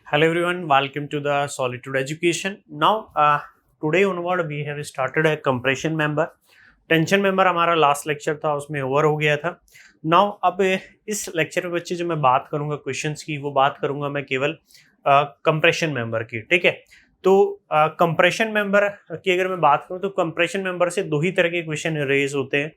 Hello everyone, welcome to the Solitude Education. Now, today onward we have started a compression member. Tension member हमारा last lecture था, उसमें over हो गया था. Now अब इस लेक्चर में बच्चे जो मैं बात करूंगा क्वेश्चंस की, वो बात करूंगा मैं केवल कंप्रेशन मेंबर की. ठीक है, तो कंप्रेशन मेंबर की अगर मैं बात करूं तो कंप्रेशन मेंबर से दो ही तरह के क्वेश्चन रेज होते हैं.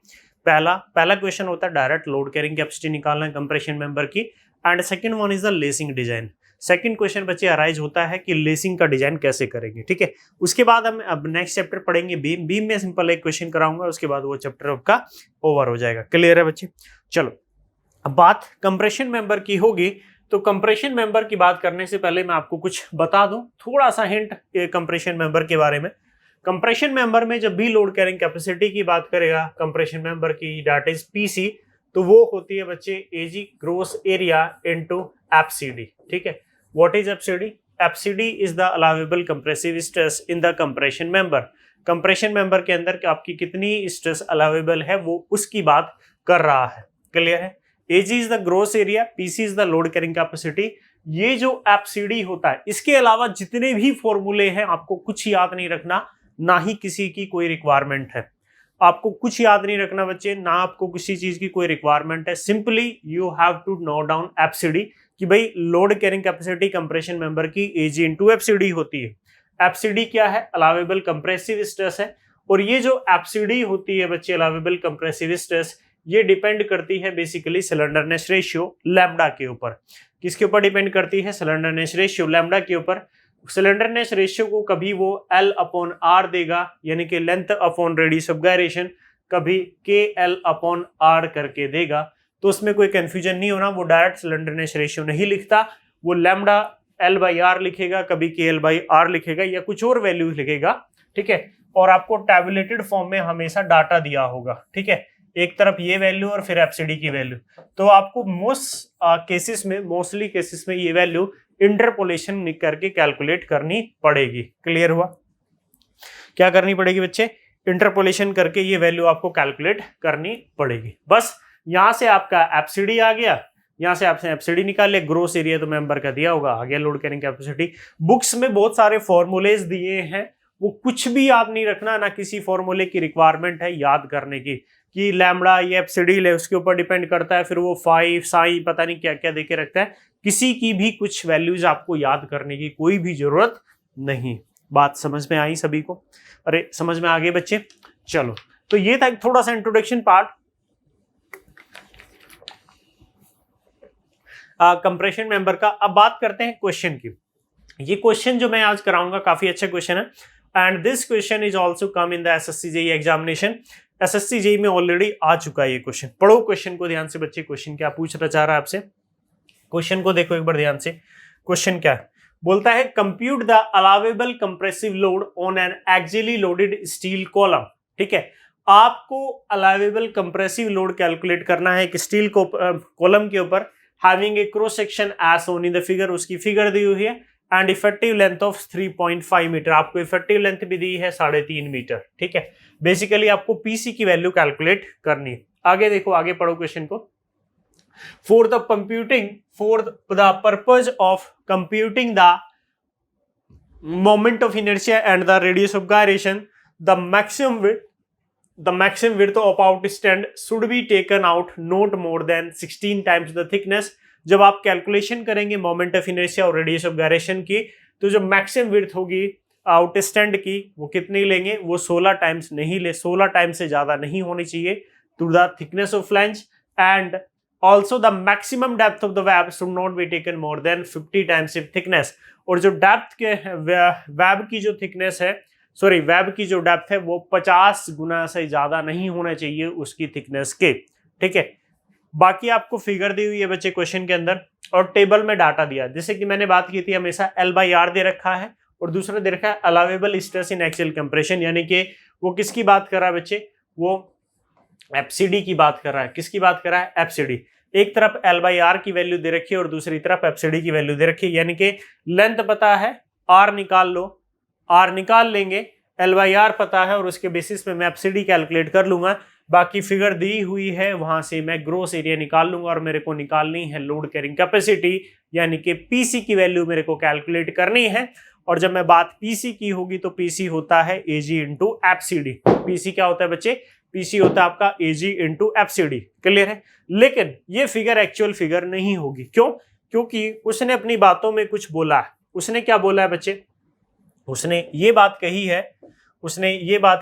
पहला क्वेश्चन होता है डायरेक्ट लोड कैरिंग कैपेसिटी निकालना है कंप्रेशन मेंबर की, and second one is the lacing design. Second question बच्चे अराइज होता है कि लेसिंग का डिजाइन कैसे करेंगे. ठीक है, उसके बाद हम अब नेक्स्ट चैप्टर पढ़ेंगे बीम में सिंपल एक क्वेश्चन कराऊंगा, उसके बाद वो चैप्टर आपका ओवर हो जाएगा. क्लियर है बच्चे? चलो, अब बात कंप्रेशन मेंबर की होगी. तो कंप्रेशन मेंबर की बात करने से पहले मैं आपको कुछ बता दूं, थोड़ा सा हिंट कंप्रेशन मेंबर के बारे में. कंप्रेशन मेंबर में जब भी लोड कैरिंग कैपेसिटी की बात करेगा कंप्रेशन मेंबर की, दैट इज पीसी, तो वो होती है बच्चे एजी ग्रोस एरिया इनटू एफसीडी. ठीक है, what is FCD? FCD is the allowable compressive stress in the compression member. Compression member के अंदर आपकी कितनी स्ट्रेस अलाउेबल है वो उसकी बात कर रहा है. क्लियर है? AG is the gross area, PC is the load carrying capacity. ये जो एफसीडी होता है, इसके अलावा जितने भी फॉर्मूले हैं आपको कुछ याद नहीं रखना, ना ही किसी की कोई रिक्वायरमेंट है. आपको कुछ याद नहीं रखना बच्चे, ना आपको किसी चीज की कोई रिक्वायरमेंट है. Simply you have to note down FCD कि भाई load carrying capacity compression member की एजी इंटू एफसीडी होती है. एफसीडी क्या है? अलाउेबल कंप्रेसिव स्ट्रेस है. और ये जो एफसीडी होती है बच्चे, अलाउेबल कंप्रेसिव स्ट्रेस, ये डिपेंड करती है बेसिकली सिलेंडरनेस रेशियो लैम्डा के ऊपर. किसके ऊपर डिपेंड करती है? सिलेंडरनेस रेशियो लैम्डा के ऊपर. सिलेंडरनेस रेशियो को कभी वो L अपॉन R देगा, यानी कि length upon radius of gyration, कभी KL अपॉन R करके देगा. तो उसमें कोई कंफ्यूजन नहीं होना, वो डायरेक्ट सिलेंडरनेस रेशियो नहीं लिखता, वो लैम्डा L बाई R लिखेगा, कभी KL बाई R लिखेगा, या कुछ और वैल्यू लिखेगा. ठीक है, और आपको टैबुलेटेड फॉर्म में हमेशा डाटा दिया होगा. ठीक है, एक तरफ ये वैल्यू और फिर एफसीडी की वैल्यू. तो आपको मोस्टली केसेस में ये वैल्यू इंटरपोलेशन करके कैलकुलेट करनी पड़ेगी. क्लियर हुआ? क्या करनी पड़ेगी बच्चे? इंटरपोलेशन करके ये वैल्यू आपको कैलकुलेट करनी पड़ेगी. बस यहां से आपका एफसीडी आ गया, यहां से आपने एफसीडी निकाले, ग्रोस एरिया तो मेंबर का दिया होगा, आ गया लोड कैरिंग कैपेसिटी. बुक्स में बहुत सारे फॉर्मूलेज दिए हैं, वो कुछ भी याद नहीं रखना, ना किसी फॉर्मूले की रिक्वायरमेंट है याद करने की कि लैम्डा ये एफसीडी ले उसके ऊपर डिपेंड करता है, फिर वो 5 साइन पता नहीं क्या क्या देके रखता है. किसी की भी कुछ वैल्यूज आपको याद करने की कोई भी जरूरत नहीं. बात समझ में आई सभी को? अरे समझ में आ गए बच्चे? चलो, तो ये था थोड़ा सा इंट्रोडक्शन पार्ट कंप्रेशन मेंबर का. अब बात करते हैं क्वेश्चन की. ये क्वेश्चन जो मैं आज कराऊंगा काफी अच्छा क्वेश्चन है, and this question is also come in the assessee JEE examination. SSC JEE में ऑलरेडी आ चुका है ये क्वेश्चन. पढ़ो क्वेश्चन को ध्यान से बच्चे. क्वेश्चन क्या पूछना चाह रहा है आपसे? क्वेश्चन को देखो एक बार ध्यान से. क्वेश्चन क्या है? बोलता है compute the allowable compressive load on an axially loaded steel column. ठीक है, आपको अलाउेबल कंप्रेसिव लोड कैलकुलेट करना है एक स्टील कॉलम के ऊपर, having a cross section as shown in the figure. उसकी फिगर दी हुई है, and effective length of 3.5 metre. आपको इफेक्टिव लेंथ भी दी है 3.5 मीटर. ठीक है, बेसिकली आपको पीसी की वैल्यू कैलकुलेट करनी है. आगे देखो, आगे पढ़ो क्वेश्चन को. For the purpose of computing the moment of inertia and the radius of gyration, the maximum width of outstand should be taken out not more than 16 times the thickness. जब आप calculation करेंगे moment of inertia और radius of gyration की, तो जो maximum width होगी outstand की वो कितनी लेंगे? वो 16 टाइम्स नहीं ले, 16 टाइम्स से ज्यादा नहीं होनी चाहिए to the thickness of flange. And also the maximum depth of the web should not be taken more than 50 times its thickness. और जो डेप्थ के वेब की जो थिकनेस है, सॉरी वेब की जो डेप्थ है, वो 50 गुना से ज्यादा नहीं होना चाहिए उसकी थिकनेस के. ठीक है, बाकी आपको फिगर दी हुई है बच्चे क्वेश्चन के अंदर, और टेबल में डाटा दिया. जैसे कि मैंने बात की थी, हमेशा L बाई R दे रखा है, और दूसरा दे रखा है allowable stress in axial compression, यानी कि वो किसकी बात कर रहा है बच्चे? वो एफसीडी की बात कर रहा है. किसकी बात कर रहा है? एफसीडी. एक तरफ L बाई R की वैल्यू दे रखी है और दूसरी तरफ एफसीडी की वैल्यू दे रखी है, यानी कि लेंथ पता है, R निकाल लो, R निकाल लेंगे, L बाई R पता है, और उसके बेसिस पे मैं एफसीडी कैलकुलेट कर लूंगा. बाकी फिगर दी हुई है, वहां से मैं ग्रॉस एरिया निकाल लूंगा और मेरे को निकालनी है लोड कैरिंग कैपेसिटी, यानी कि पीसी की वैल्यू मेरे को कैलकुलेट करनी है। और जब मैं बात पीसी की होगी तो पीसी होता है एजी इंटू एफसीडी। पीसी क्या होता है बच्चे? पीसी होता है आपका एजी इंटू एफसीडी। क्लियर है? लेकिन ये फिगर एक्चुअल फिगर नहीं होगी। क्यों? क्योंकि उसने अपनी बातों में कुछ बोला है। उसने क्या बोला है बच्चे? उसने ये बात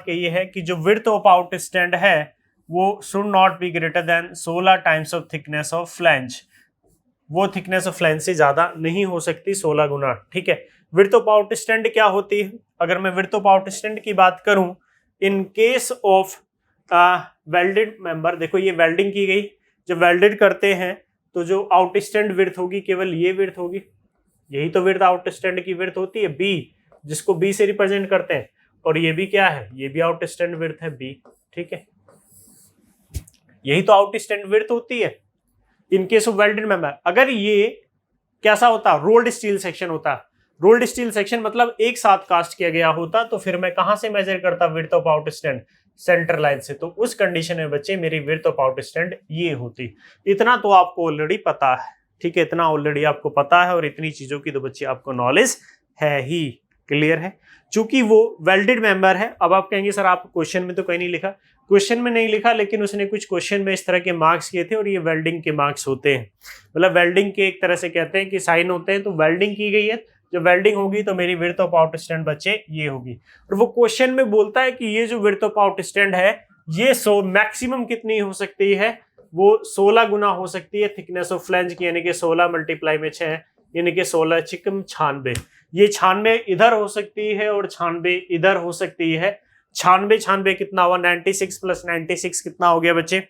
कही है कि जो विड्थ ऑफ आउट स्टैंड है वो should not be greater than 16 times of thickness of flange. वो थिकनेस ऑफ फ्लैंज से ज्यादा नहीं हो सकती, 16 गुना। ठीक है। विड्थ ऑफ आउट स्टैंड क्या होती है? अगर मैं विड्थ ऑफ आउट स्टैंड की बात करूं, in case of welded member, देखो ये वेल्डिंग की गई, जब वेल्डेड करते हैं तो जो आउट स्टैंड विड्थ होगी केवल ये विड्थ होगी। यही तो विड्थ आउट स्टैंड की विड्थ होती है, बी, जिसको बी से रिप्रेजेंट करते हैं। और ये भी क्या है? ये भी आउट स्टैंड विड्थ है, बी। ठीक है, यही तो आउट स्टैंड विड्थ होती है in case of welded member. अगर ये कैसा होता? रोल्ड स्टील सेक्शन होता। रोल्ड स्टील सेक्शन मतलब एक साथ कास्ट किया गया होता, तो फिर मैं कहां से मेजर करता width of out stand? Centre line से। तो उस कंडीशन में बच्चे मेरी विड्थ ऑफ आउट स्टैंड ये होती। इतना तो आपको ऑलरेडी पता है। ठीक है, इतना ऑलरेडी आपको पता है और इतनी चीजों की तो बच्चे आपको नॉलेज है ही। क्लियर है? चूंकि वो वेल्डेड मेंबर है। अब आप कहेंगे सर आप क्वेश्चन में तो कहीं नहीं लिखा। क्वेश्चन में नहीं लिखा, लेकिन उसने कुछ क्वेश्चन में इस तरह के मार्क्स किए थे और ये वेल्डिंग के मार्क्स होते हैं। मतलब वेल्डिंग के एक तरह से कहते हैं कि साइन होते हैं, तो वेल्डिंग की गई है। जब वेल्डिंग होगी तो मेरी विड्थ ऑफ आउट स्टैंड बच्चे ये होगी। और वो क्वेश्चन में बोलता है कि ये जो विड्थ ऑफ आउट स्टैंड है ये मैक्सिमम कितनी हो सकती है? वो 16 गुना हो सकती है थिकनेस ऑफ फ्लैंज की, यानी कि 16 मल्टीप्लाई में 6, यानी कि 16 चिकम 96। ये 96 इधर हो सकती है और 96 इधर हो सकती है। 96 कितना हुआ? 96 प्लस 96 कितना हो गया बच्चे?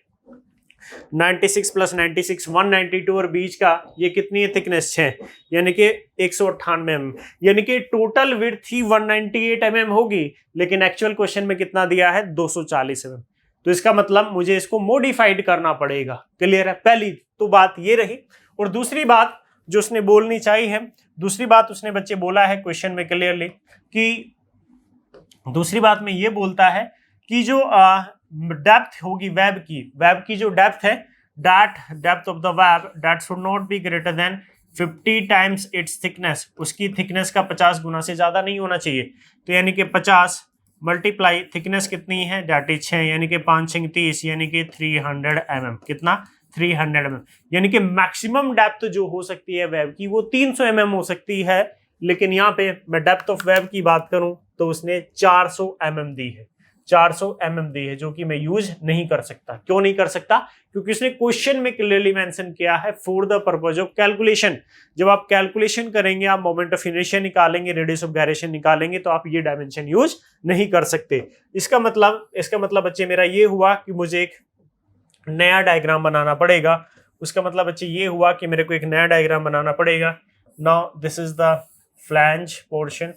96 प्लस 96 192, और बीच का ये कितनी है थिकनेस? 6, यानी कि 198 mm। यानी कि टोटल विड्थ ही 198 mm होगी, लेकिन एक्चुअल क्वेश्चन में कितना दिया है? 240 mm। तो इसका मतलब मुझे इसको मॉडिफाइड करना पड़ेगा। क्लियर है? पहली तो बात ये रही। और दूसरी बात जो उसने बोलनी चाहिए है, दूसरी बात उसने बच्चे बोला है क्वेश्चन में क्लियरली, कि दूसरी बात में ये बोलता है कि जो डेप्थ होगी वेब की जो डेप्थ है, depth of the web that should not be greater than 50 times it's thickness. उसकी थिकनेस का 50 गुना से ज्यादा नहीं होना चाहिए। तो यानी कि 50 मल्टीप्लाई थिकनेस कितनी है? दैट इज 6, यानी कि 5 × 30, यानी कि 300 mm। कितना? 300 mm। यानी कि मैक्सिमम डेप्थ जो हो सकती है वेब की वो 300 mm हो सकती है। लेकिन यहाँ पे मैं डेप्थ ऑफ वेब की बात करूं तो उसने 400 mm दी है। 400 mm दी है, जो कि मैं यूज नहीं कर सकता। क्यों नहीं कर सकता? क्योंकि उसने क्वेश्चन में क्लियरली मेंशन किया है for the purpose of calculation. जब आप कैलकुलेशन करेंगे, आप मोमेंट ऑफ इनर्शिया निकालेंगे, रेडियस ऑफ गायरेशन निकालेंगे, तो आप ये डायमेंशन यूज नहीं कर सकते। इसका मतलब बच्चे मेरा ये हुआ कि मुझे एक नया डायग्राम बनाना पड़ेगा। उसका मतलब बच्चे ये हुआ कि मेरे को एक नया डायग्राम बनाना पड़ेगा। Now this is the flange portion.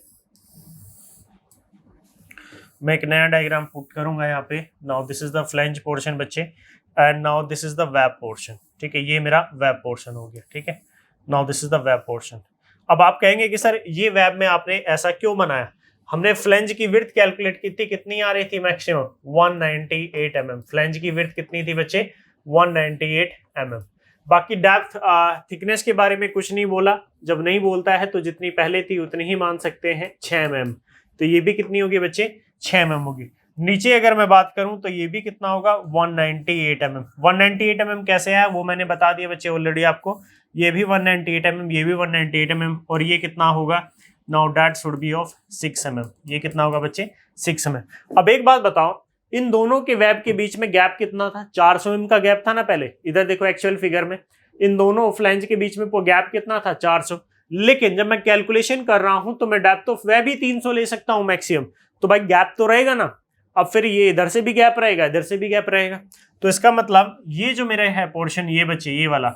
मैं एक नया डायग्राम पुट करूंगा यहाँ पे। Now this is the flange portion बच्चे, and now this is the web portion. ठीक है, ये मेरा वेब पोर्शन हो गया। ठीक है, now this is the web portion. अब आप कहेंगे कि सर ये वेब में आपने ऐसा क्यों बनाया? हमने फ्लैंज की विड्थ कैलकुलेट की थी, कितनी आ रही थी मैक्सिमम? 198 mm। फ्लैंज की विड्थ कितनी थी बच्चे? 198 mm। बाकी डेप्थ थिकनेस के बारे में कुछ नहीं बोला। जब नहीं बोलता है तो जितनी पहले थी उतनी ही मान सकते हैं, 6 mm। तो ये भी कितनी होगी बच्चे? 6 mm होगी। नीचे अगर मैं बात करूं तो ये भी कितना होगा? 198 mm। 198 mm कैसे है वो मैंने बता दिया बच्चे ऑलरेडी आपको। ये भी 198 mm, ये भी 198 mm, और ये कितना होगा? Now that should be of 6 mm। ये कितना होगा बच्चे? 6 mm। अब एक बात बताओ, इन दोनों के वेब के बीच में गैप कितना था? 400 mm का गैप था ना पहले। इधर देखो एक्चुअल फिगर में इन दोनों फ्लैंज के बीच में गैप कितना था? 400। लेकिन जब मैं कैलकुलेशन कर रहा हूं तो मैं डेप्थ ऑफ वेब ही 300 ले सकता हूं मैक्सिमम। तो भाई गैप तो रहेगा ना। अब फिर ये इधर से भी गैप रहेगा, इधर से भी गैप रहेगा। तो इसका मतलब ये जो मेरा है पोर्शन, ये बच्चे ये वाला,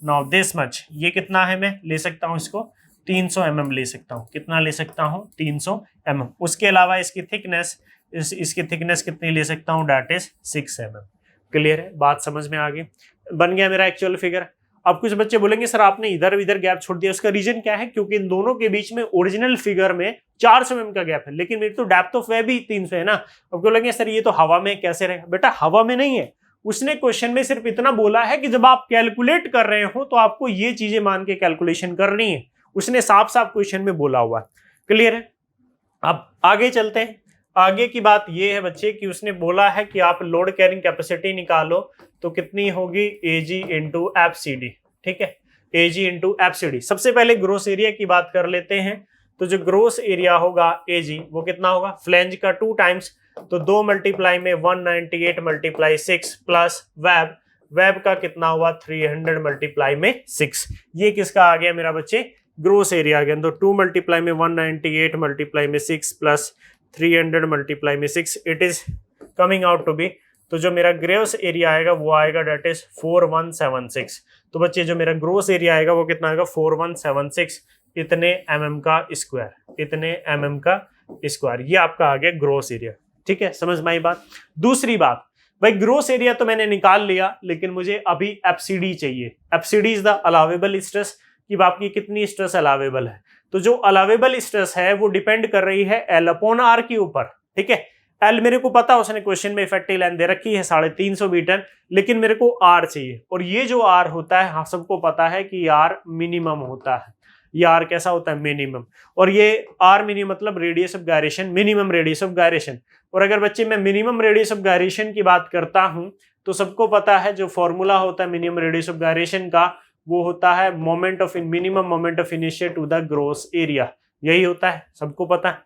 नाउ दिस मच, ये कितना है? मैं ले सकता हूं इसको 300 mm ले सकता हूं। कितना ले सकता हूं? 300 mm। उसके अलावा इसकी थिकनेस, इसकी थिकनेस कितनी ले सकता हूं? That is 6 mm। क्लियर है? बात समझ में आ गई? बन गया मेरा एक्चुअल फिगर। अब कुछ बच्चे बोलेंगे सर आपने इधर इधर गैप छोड़ दिया, उसका रीजन क्या है? क्योंकि इन दोनों के बीच में ओरिजिनल फिगर में 400 mm का गैप है, लेकिन मेरी तो डेप्थ ऑफ वेब भी 300 है ना। अब बोलेंगे सर ये तो हवा में कैसे रहेगा? बेटा हवा में नहीं है, उसने क्वेश्चन में सिर्फ इतना बोला है कि जब आप कैलकुलेट कर रहे हो तो आपको ये चीजें मान के कैलकुलेशन करनी है, उसने साफ साफ क्वेश्चन में बोला हुआ है। क्लियर है? अब आगे चलते हैं। आगे की बात ये है बच्चे कि उसने बोला है कि आप लोड कैरिंग कैपेसिटी निकालो तो कितनी होगी? AG into FCD। ठीक है, AG इंटू FCD। सबसे पहले ग्रोस एरिया की बात कर लेते हैं। तो जो ग्रोस एरिया होगा AG वो कितना होगा? फ्लैंज का 2 टाइम्स, तो 2 मल्टीप्लाई में 198 मल्टीप्लाई 6 प्लस वेब का कितना हुआ? 300 मल्टीप्लाई में 6। ये किसका आ गया मेरा बच्चे? ग्रोस एरिया आ गया। तो 2 मल्टीप्लाई में 198 मल्टीप्लाई में 6 प्लस 300 मल्टीप्लाई में 6, it is coming out to be, तो जो मेरा ग्रोस एरिया आएगा वो आएगा डेट इज 4176। तो बच्चे जो मेरा ग्रोस एरिया आएगा वो कितना आएगा? 4176, इतने mm का स्क्वायर, इतने mm का स्क्वायर। ये आपका आ गया ग्रोस एरिया। ठीक है, समझ में आई बात? दूसरी बात भाई, ग्रोस एरिया तो मैंने निकाल लिया, लेकिन मुझे अभी FCD चाहिए। FCD is the allowable stress, कि आपकी कितनी स्ट्रेस अलावेबल है। तो जो अलावेबल स्ट्रेस है वो डिपेंड कर रही है L अपॉन R के ऊपर। ठीक है, L मेरे को पता, उसने क्वेश्चन में इफेक्टिव लेंथ दे रखी है 350 मीटर, लेकिन मेरे को R चाहिए। और ये जो R होता है, हाँ सबको पता है कि R मिनिमम होता है। ये R कैसा होता है? मिनिमम। और ये R मिनिमम मतलब radius of gyration, minimum radius of gyration. और अगर बच्चे मैं मिनिमम रेडियस ऑफ गायरेशन की बात करता हूं तो सबको पता है जो फॉर्मूला होता है मिनिमम रेडियस ऑफ गायरेशन का, वो होता है moment of minimum moment of इनिशिया टू द ग्रोस एरिया। यही होता है, सबको पता है।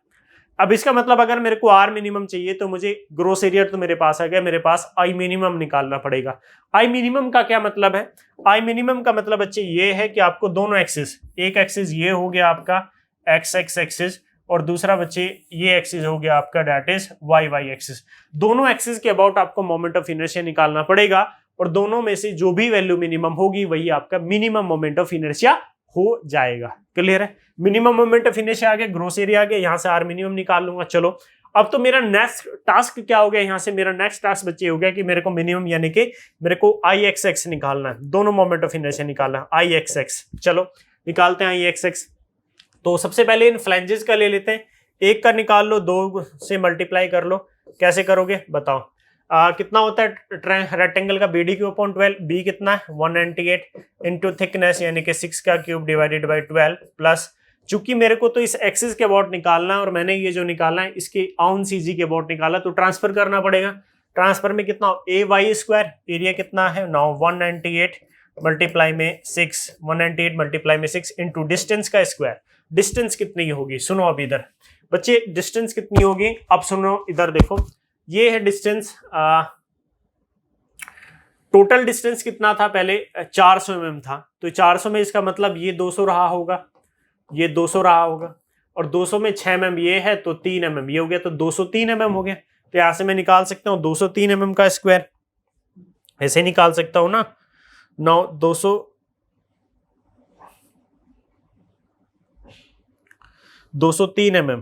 अब इसका मतलब अगर मेरे को R मिनिमम चाहिए तो मुझे ग्रोस एरिया तो मेरे पास आ गया, मेरे पास I मिनिमम निकालना पड़ेगा। I मिनिमम का क्या मतलब है? I मिनिमम का मतलब बच्चे ये है कि आपको दोनों एक्सिस, एक एक्सिस ये हो गया आपका XX एक्सिस, और दूसरा बच्चे ये एक्सिस हो गया आपका डेट इज YY एक्सिस। दोनों एक्सिस के अबाउट आपको मोमेंट ऑफ इनर्शिया निकालना पड़ेगा, और दोनों में से जो भी वैल्यू मिनिमम होगी वही आपका मिनिमम मोमेंट ऑफ इनर्शिया हो जाएगा। क्लियर है? मिनिमम मोमेंट ऑफ इनर्शिया आ गया, ग्रोस एरिया आ गया, यहां से R मिनिमम निकाल लूंगा। चलो अब तो मेरा नेक्स्ट टास्क क्या हो गया? यहां से मेरा नेक्स्ट टास्क बच्चे हो गया कि मेरे को मिनिमम यानी कि मेरे को IXX निकालना है, दोनों मोमेंट ऑफ इनर्शिया निकालना है, IXX। चलो निकालते हैं IXX। तो सबसे पहले इन फ्लैंजेस का ले लेते हैं, एक का निकाल लो, 2 से मल्टीप्लाई कर लो। कैसे करोगे बताओ? कितना होता है रेक्टेंगल का? BD क्यूब अपॉन 12, B कितना है? 198 इंटू थिकनेस यानी कि 6 का क्यूब डिवाइडेड बाई 12 प्लस, चूंकि मेरे को तो इस एक्सिस के अबाउट निकालना है और मैंने ये जो निकालना है इसके ऑन CG के अबाउट निकाला, तो ट्रांसफर करना पड़ेगा। ट्रांसफर में कितना? AY स्क्वायर, एरिया कितना है? 198 मल्टीप्लाई में 6, 198 मल्टीप्लाई में 6 इंटू डिस्टेंस का स्क्वायर। डिस्टेंस कितनी होगी? सुनो अब इधर बच्चे, डिस्टेंस कितनी होगी? अब सुनो इधर देखो, ये है डिस्टेंस। टोटल डिस्टेंस कितना था? पहले 400 mm था, तो 400 में इसका मतलब ये 200 रहा होगा, ये 200 रहा होगा, और 200 में 6 mm ये है तो 3 mm ये हो गया, तो 203 mm हो गया। तो यहां से मैं निकाल सकता हूँ 203 mm का स्क्वायर, ऐसे निकाल सकता हूं ना। 203 mm,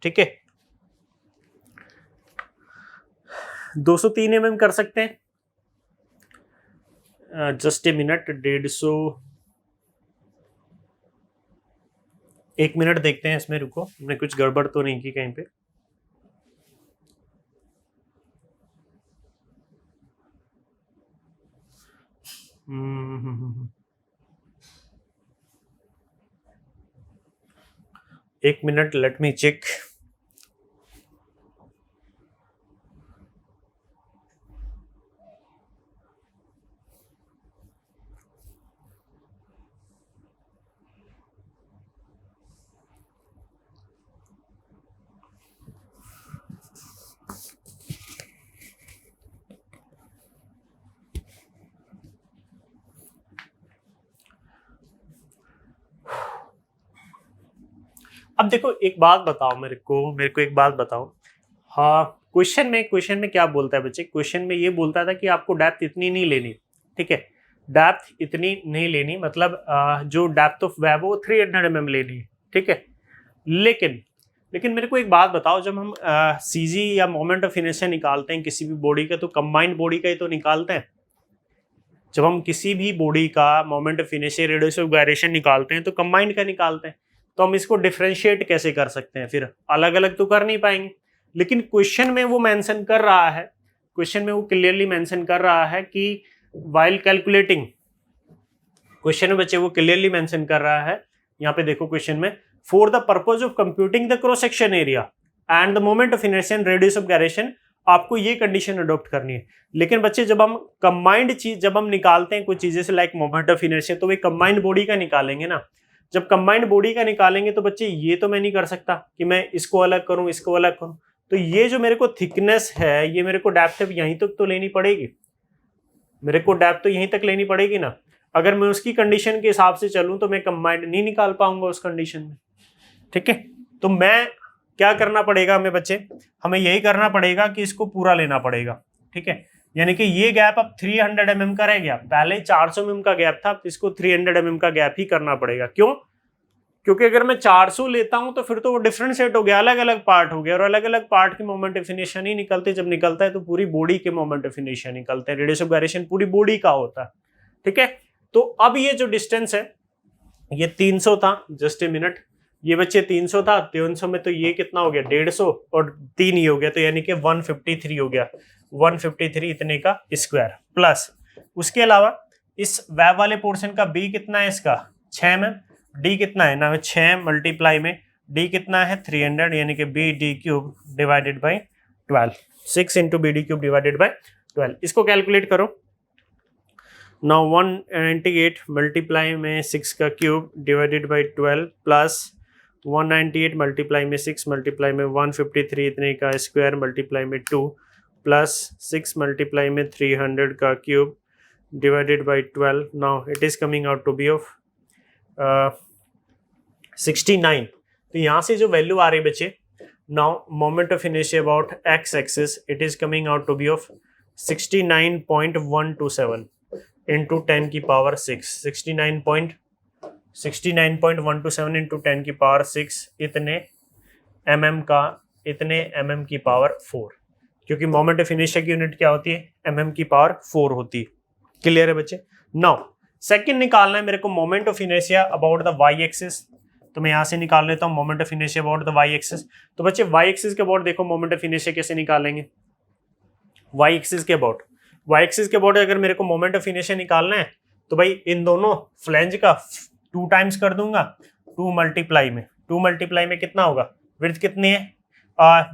ठीक है, 203 mm कर सकते हैं। जस्ट ए मिनट, 150, 1 मिनट देखते हैं इसमें, रुको, हमने कुछ गड़बड़ तो नहीं की कहीं पे। एक मिनट, लेट मी चेक। अब देखो एक बात बताओ मेरे को एक बात बताओ। हाँ, क्वेश्चन में क्या बोलता है बच्चे? क्वेश्चन में ये बोलता था कि आपको डेप्थ इतनी नहीं लेनी, ठीक है, डेप्थ इतनी नहीं लेनी, मतलब जो डेप्थ ऑफ वेब वो 300 mm लेनी है, ठीक है। लेकिन मेरे को एक बात बताओ, जब हम CG या मोमेंट ऑफ इनर्शिया निकालते हैं किसी भी बॉडी का, तो कंबाइंड बॉडी का ही तो निकालते हैं, जब हम किसी भी बॉडी का moment of inertia radius of gyration निकालते हैं तो कंबाइंड का निकालते हैं, तो हम इसको डिफरेंशिएट कैसे कर सकते हैं, फिर अलग अलग तो कर नहीं पाएंगे। लेकिन क्वेश्चन में वो मेंशन कर रहा है, क्वेश्चन में वो क्लियरली मेंशन कर रहा है कि वाइल कैलकुलेटिंग, क्वेश्चन में बच्चे वो क्लियरली मेंशन कर रहा है, यहाँ पे देखो क्वेश्चन में, for the purpose of computing the cross section area and the moment of inertia and radius of gyration, आपको ये कंडीशन अडॉप्ट करनी है। लेकिन बच्चे जब हम कंबाइंड चीज जब हम निकालते हैं कुछ चीजें से लाइक मोमेंट ऑफ इनर्शिया, तो वे कंबाइंड बॉडी का निकालेंगे ना। जब कंबाइंड बॉडी का निकालेंगे तो बच्चे ये तो मैं नहीं कर सकता कि मैं इसको अलग करूं इसको अलग करूं, तो ये जो मेरे को थिकनेस है, ये मेरे को डेप्थ यहीं तक तो लेनी पड़ेगी, मेरे को डेप्थ तो यहीं तक लेनी पड़ेगी ना। अगर मैं उसकी कंडीशन के हिसाब से चलूं तो मैं कंबाइंड नहीं निकाल पाऊंगा उस कंडीशन में, ठीक है। तो मैं क्या करना पड़ेगा हमें बच्चे, हमें यही करना पड़ेगा कि इसको पूरा लेना पड़ेगा, ठीक है। यानी कि ये गैप अब 300 mm का रह गया, पहले 400 mm का गैप था, इसको 300 mm का गैप ही करना पड़ेगा। क्यों? क्योंकि अगर मैं 400 लेता हूं तो फिर तो वो डिफरेंशिएट हो गया, अलग अलग पार्ट हो गया, और अलग अलग पार्ट के मोमेंट ऑफ इनर्शिया नहीं निकलते। जब निकलता है तो पूरी बॉडी के मोमेंट ऑफ इनर्शिया निकलते हैं, रेडियस ऑफ गायरेशन पूरी बॉडी का होता है, ठीक है। तो अब ये जो डिस्टेंस है ये 300 था, जस्ट ए मिनट, ये बच्चे 300 था, 300 में तो ये कितना हो गया 150 और 3 ही हो गया, तो यानी कि 153 हो गया, 153 इतने का स्क्वायर, प्लस उसके अलावा इस वेब वाले पोर्शन का बी कितना है इसका 6 में, डी कितना है ना 6 मल्टीप्लाई में डी कितना है 300, यानी कि B D cube divided by 12, 6 into B D cube divided by 12। इसको कैलकुलेट करो नाउ, 198 मल्टीप्लाई में 6 का cube divided by 12 plus 198 multiply में 6 मल्टीप्लाई में 153 इतने का स्क्वायर मल्टीप्लाई में 2 प्लस 6 मल्टीप्लाई में 300 का cube divided by 12। Now it is coming out to be of 69। तो यहाँ से जो वैल्यू आ रही है बच्चे, now moment of inertia about X axis, it is coming out to be of 69.127 into 10 की पावर 6, 69.127 इंटू 10 की पावर 6 इतने mm का, इतने mm की पावर 4, क्योंकि मोमेंट ऑफ इनर्शिया की यूनिट क्या होती है mm की पावर 4 होती है। क्लियर है बच्चे? नाउ सेकंड निकालना है मेरे को moment of inertia about the Y axis, तो मैं यहाँ से निकाल लेता हूँ moment of inertia about the Y axis. तो बच्चे वाई एक्सिस के अबाउट देखो मोमेंट ऑफ इनर्शिया कैसे निकालेंगे, वाई एक्सिस के अबाउट, वाई एक्सिस के अबाउट अगर मेरे को मोमेंट ऑफ इनर्शिया निकालना है तो भाई इन दोनों फ्लैंज का 2 टाइम्स कर दूंगा, 2 मल्टीप्लाई में कितना होगा, विड्थ कितनी है,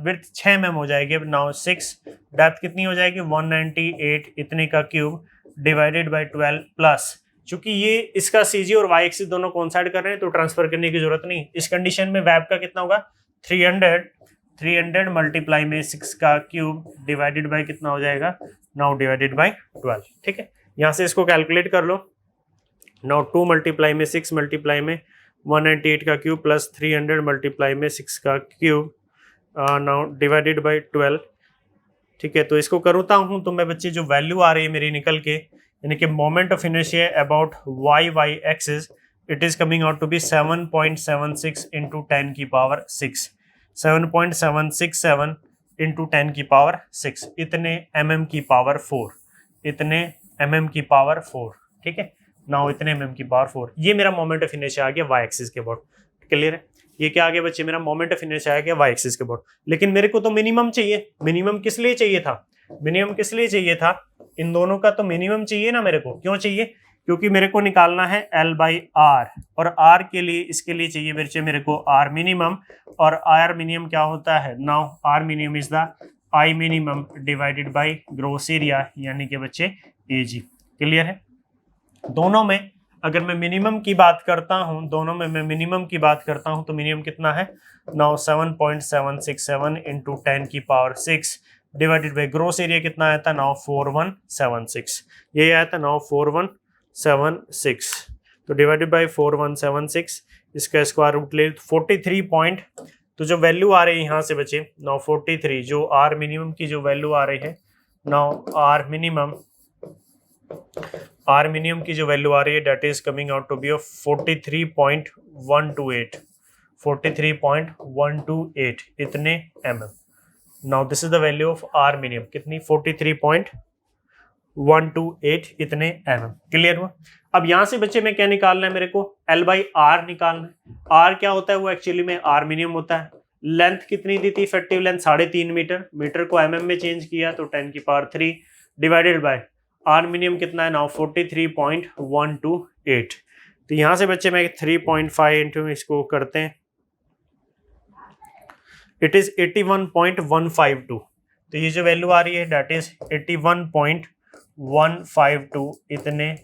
विड्थ 6 mm हो जाएगी, नाउ 6, डेप्थ कितनी हो जाएगी 198 इतने का क्यूब डिवाइडेड बाई 12 प्लस, चूंकि ये इसका सीजी और वाई एक्सिस दोनों कोइंसाइड कर रहे हैं तो ट्रांसफर करने की जरूरत नहीं। इस कंडीशन में वेब का कितना होगा 300 मल्टीप्लाई में 6 का क्यूब डिवाइडेड बाई कितना हो जाएगा, नाउ डिवाइडेड बाई 12, ठीक है। यहाँ से इसको कैलकुलेट कर लो, नाउ 2 मल्टीप्लाई में 6 मल्टीप्लाई में 198 का क्यूब प्लस 300 मल्टीप्लाई में 6 का क्यूब, नाउ डिवाइडेड बाई 12, ठीक है। तो इसको करता हूँ तो मैं बच्चे जो वैल्यू आ रही है मेरी निकल के, यानी कि moment of inertia about Y axis, it is coming out to be 7.76 into 10 की पावर 6, 7.767 इंटू 10 की पावर 6 इतने mm की पावर 4, इतने mm की पावर 4, ठीक है। नाउ इतने mm की पावर 4, ये मेरा मोमेंट ऑफ इनर्शिया आ गया वाई एक्सिस के अबाउट। क्लियर है? ये क्या आ गया बच्चे, मेरा मोमेंट ऑफ इनर्शिया आ गया वाई एक्सिस के अबाउट। लेकिन मेरे को तो मिनिमम चाहिए, मिनिमम किस लिए चाहिए था, मिनिमम किस लिए चाहिए था, इन दोनों का तो मिनिमम चाहिए ना मेरे को। क्यों चाहिए? क्योंकि मेरे को निकालना है L बाई आर, और R के लिए इसके लिए चाहिए बच्चे मेरे को R मिनिमम, और R मिनिमम क्या होता है, now R minimum is the I minimum divided by gross area, यानी कि बच्चे AG। क्लियर है? दोनों में अगर मैं मिनिमम की बात करता हूं, दोनों में मैं मिनिमम की बात करता हूं तो मिनिमम कितना है, नाउ 7.767 इंटू 10 की power 6 divided by gross area कितना आया था, नाउ 4176, ये आया था नाउ 4176, तो डिवाइडेड बाई 4176, इसका स्क्वायर रूट ले 43 पॉइंट, तो जो वैल्यू आ रही है यहाँ से बचे नाउ 43, जो आर मिनिमम की जो वैल्यू आ रही है, नाउ आर मिनिमम की जो वैल्यू आ रही है that is coming out to be of 43.128 इतने mm। Now this is the value of R minimum, कितनी 43.128 128 इतने mm। क्लियर हुआ। अब यहां से बच्चे में क्या निकालना है, मेरे को L/R निकालना है। R क्या होता है, वो एक्चुअली में आर्मीनियम होता है। लेंथ कितनी दी थी, इफेक्टिव लेंथ 3.5 मीटर, मीटर को mm में चेंज किया तो 10⁻³ डिवाइडेड बाय आर्मीनियम कितना है नाउ 43.128। तो यहां से बच्चे में 3.5 इंटू इसको करते हैं, इट इज 81.152। तो ये जो वैल्यू आ रही है डेट इज 81.152 इतने,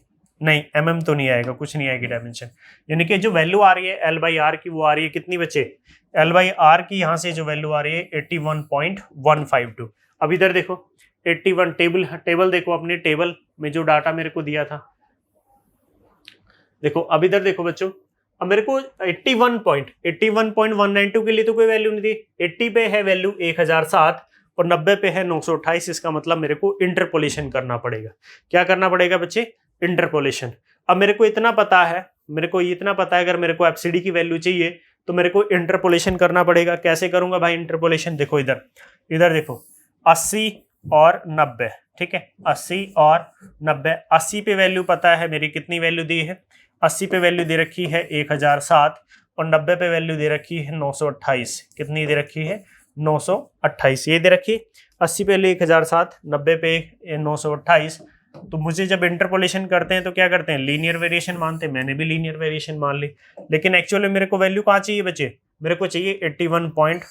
नहीं mm तो नहीं आएगा, कुछ नहीं आएगी डायमेंशन, यानी कि जो वैल्यू आ रही है L/R की वो आ रही है कितनी बच्चे, L/R की यहाँ से जो वैल्यू आ रही है 81.152। अब इधर देखो 81 टेबल देखो, अपने टेबल में जो डाटा मेरे को दिया था देखो। अब इधर देखो बच्चों, अब मेरे को 81.192 के लिए तो कोई वैल्यू नहीं दी, 80 पे है वैल्यू 1007 और 90 पे है 928। इसका मतलब मेरे को इंटरपोलेशन करना पड़ेगा। क्या करना पड़ेगा बच्चे, इंटरपोलेशन। अब मेरे को इतना पता है, अगर मेरे को एफसीडी की वैल्यू चाहिए तो मेरे को इंटरपोलेशन करना पड़ेगा। कैसे करूंगा भाई इंटरपोलेशन, देखो इधर देखो 80 और 90, ठीक है, 80 और 90। 80 पे वैल्यू पता है मेरी, कितनी वैल्यू दी है, 80 पे वैल्यू दे रखी है 1007 और 90 पे वैल्यू दे रखी है 928। कितनी दे रखी है, 928 ये दे रखी। 80 पे 1007, 90 पे 928। तो मुझे जब इंटरपोलेशन करते हैं तो क्या करते हैं, लीनियर वेरिएशन मानते हैं। मैंने भी लीनियर वेरिएशन मान ली, लेकिन एक्चुअली मेरे को वैल्यू कहाँ चाहिए बच्चे, मेरे को चाहिए 81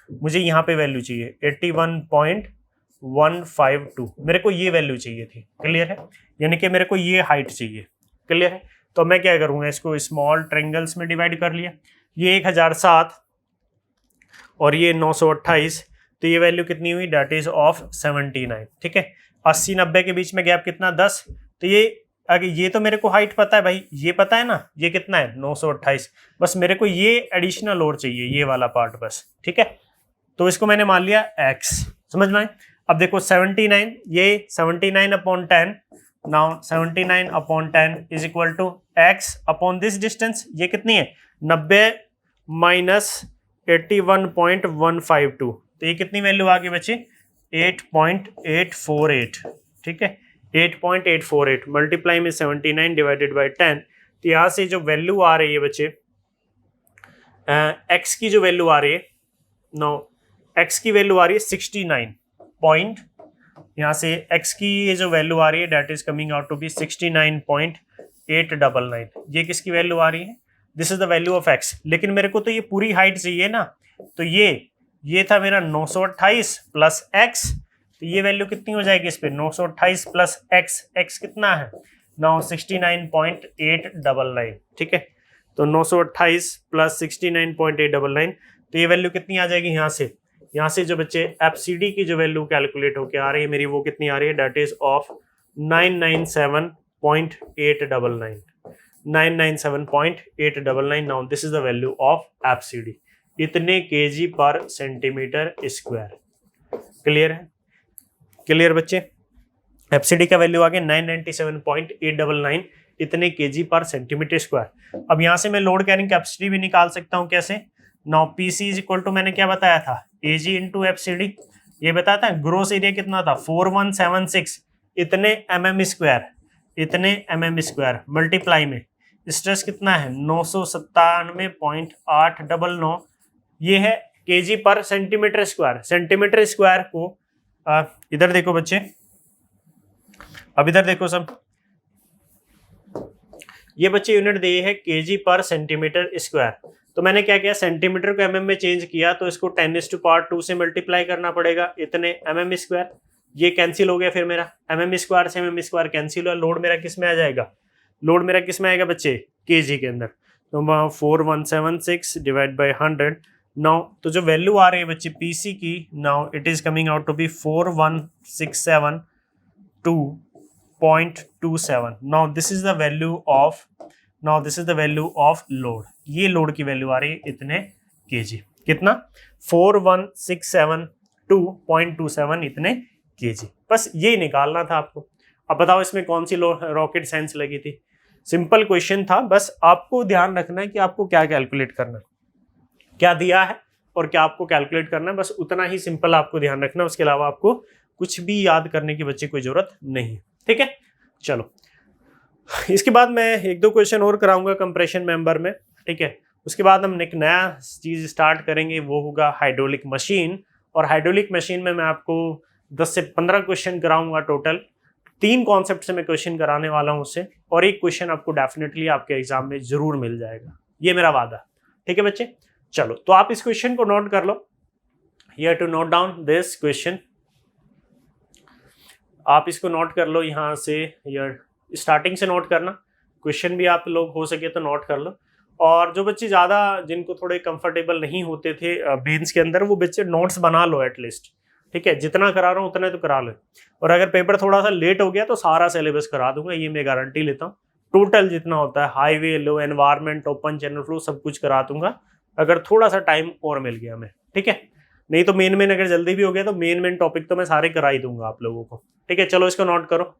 मुझे यहाँ पे वैल्यू चाहिए 81.152, मेरे को ये वैल्यू चाहिए थी। क्लियर है, यानी कि मेरे को ये हाइट चाहिए। क्लियर है, तो मैं क्या करूंगा, इसको स्मॉल ट्रायंगल्स में डिवाइड कर लिया। ये 1007 और ये 928, तो ये वैल्यू कितनी हुई, डेट इज ऑफ 79। ठीक है, 80-90 के बीच में गैप कितना, 10। तो ये आगे, ये तो मेरे को हाइट पता है भाई, ये पता है ना, ये कितना है 928। बस मेरे को ये एडिशनल और चाहिए, ये वाला पार्ट बस। ठीक है, तो इसको मैंने मान लिया x, समझ में आए। अब देखो 79, ये 79/10, now 79/10 is equal to x upon this distance, ये कितनी है 90 माइनस 81.152, तो ये कितनी वैल्यू आ गई बच्चे 8.848। ठीक है, 8.848 मल्टीप्लाई में 79 डिवाइडेड बाई 10। तो यहाँ से जो वैल्यू आ रही है बच्चे, x की जो वैल्यू आ रही है, x की वैल्यू आ रही है 69 पॉइंट, यहाँ से x की ये जो वैल्यू आ रही है that is coming out to be 69.899। ये किसकी वैल्यू आ रही है, this is the value of x। लेकिन मेरे को तो ये पूरी हाइट चाहिए ना, तो ये था मेरा 928 प्लस x, तो ये वैल्यू कितनी हो जाएगी इस पे 928 प्लस x कितना है नाउ 69.899। ठीक है, तो 928 प्लस 69.899, तो ये वैल्यू कितनी आ जाएगी यहाँ से जो बच्चे एफसीडी की जो वैल्यू कैलकुलेट होके आ रही है मेरी, वो कितनी आ रही है that is of 997.899। 997.899। Now this is the value of FCD, इतने केजी पर सेंटीमीटर स्क्वायर। क्लियर है, क्लियर बच्चे, एफसीडी का वैल्यू आ गया 997.899 इतने केजी पर सेंटीमीटर स्क्वायर। अब यहां से मैं लोड कैरिंग कैपेसिटी भी निकाल सकता हूं, कैसे, now PC is equal to, मैंने क्या बताया था, एजी इंटू एफसीडी। ये बताता है ग्रोस एरिया कितना था 4176 इतने mm स्क्वायर मल्टीप्लाई में स्ट्रेस कितना है 997.899, ये है केजी पर सेंटीमीटर स्क्वायर। सेंटीमीटर स्क्वायर को इधर देखो बच्चे, अब इधर देखो सब, ये बच्चे यूनिट दी है केजी पर सेंटीमीटर स्क्वायर। तो मैंने क्या किया, सेंटीमीटर को mm में चेंज किया, तो इसको 10⁻² से मल्टीप्लाई करना पड़ेगा इतने mm स्क्वायर। ये कैंसिल हो गया, फिर मेरा mm स्क्वायर से mm स्क्वायर कैंसिल हुआ। लोड मेरा किस में आ जाएगा, लोड मेरा किस में आएगा बच्चे केजी के अंदर, तो 4176 डिवाइड बाई 100। नाउ तो जो वैल्यू आ रही है बच्चे पीसी की, now it is coming out to be 4167.27। Now this is the value of load. ये लोड की वैल्यू आ रही है इतने केजी, कितना 4167.27 इतने केजी। बस ये निकालना था आपको। अब बताओ इसमें कौन सी रॉकेट साइंस लगी थी, सिंपल क्वेश्चन था। बस आपको ध्यान रखना है कि आपको क्या कैलकुलेट करना है, क्या दिया है और क्या आपको कैलकुलेट करना है, बस उतना ही सिंपल आपको ध्यान रखना है। उसके अलावा आपको कुछ भी याद करने की बच्चे कोई जरूरत नहीं है। ठीक है, चलो इसके बाद मैं एक दो क्वेश्चन और कराऊंगा कंप्रेशन मेंबर में, ठीक है। उसके बाद हम एक नया चीज स्टार्ट करेंगे, वो होगा हाइड्रोलिक मशीन। और हाइड्रोलिक मशीन में मैं आपको 10 से 15 क्वेश्चन कराऊंगा टोटल। 3 कॉन्सेप्ट से मैं क्वेश्चन कराने वाला हूं उससे, और एक क्वेश्चन आपको डेफिनेटली आपके एग्जाम में जरूर मिल जाएगा, ये मेरा वादा, ठीक है बच्चे। चलो तो आप इस क्वेश्चन को नोट कर लो, you have to note down this question. आप इसको नोट कर लो यहाँ से, या स्टार्टिंग से नोट करना, क्वेश्चन भी आप लोग हो सके तो नोट कर लो। और जो बच्चे ज़्यादा जिनको थोड़े कंफर्टेबल नहीं होते थे बेंच के अंदर, वो बच्चे नोट्स बना लो एटलीस्ट, ठीक है। जितना करा रहा हूँ उतना तो करा लो, और अगर पेपर थोड़ा सा लेट हो गया तो सारा सिलेबस करा दूंगा, ये मैं गारंटी लेता हूँ। टोटल जितना होता है हाईवे, लो, एनवायरमेंट, ओपन चैनल फ्लो, सब कुछ करा दूंगा अगर थोड़ा सा टाइम और मिल गया मैं, ठीक है। नहीं तो मेन अगर जल्दी भी हो गया तो मेन टॉपिक तो मैं सारे करा ही दूंगा आप लोगों को, ठीक है। चलो इसको नोट करो,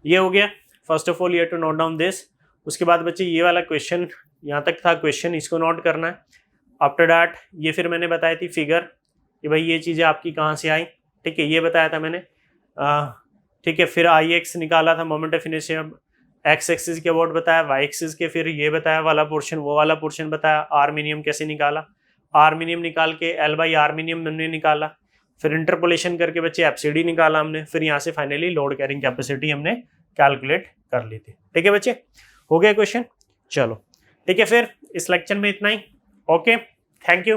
ये हो गया। First of all you have to note down this. उसके बाद बच्चे ये वाला क्वेश्चन, यहाँ तक था क्वेश्चन, इसको नोट करना है। आफ्टर दैट ये फिर मैंने बताई थी फिगर कि भाई ये चीज़ें आपकी कहाँ से आई, ठीक है, ये बताया था मैंने, ठीक है। फिर आई एक्स निकाला था, moment of inertia, x axis के अबाउट बताया, वाई एक्सिस के फिर ये बताया वाला पोर्शन, वो वाला पोर्शन बताया। आर मिनिमम कैसे निकाला, आर मिनिमम निकाल के एल बाई आर मिनिमम हमने निकाला, फिर इंटरपोलेशन करके बच्चे एफसीडी निकाला हमने, फिर यहाँ से फाइनली लोड कैरिंग कैपेसिटी हमने कैलकुलेट कर ली थी, ठीक है बच्चे। हो गया क्वेश्चन, चलो ठीक है, फिर इस लेक्चर में इतना ही। Okay, thank you.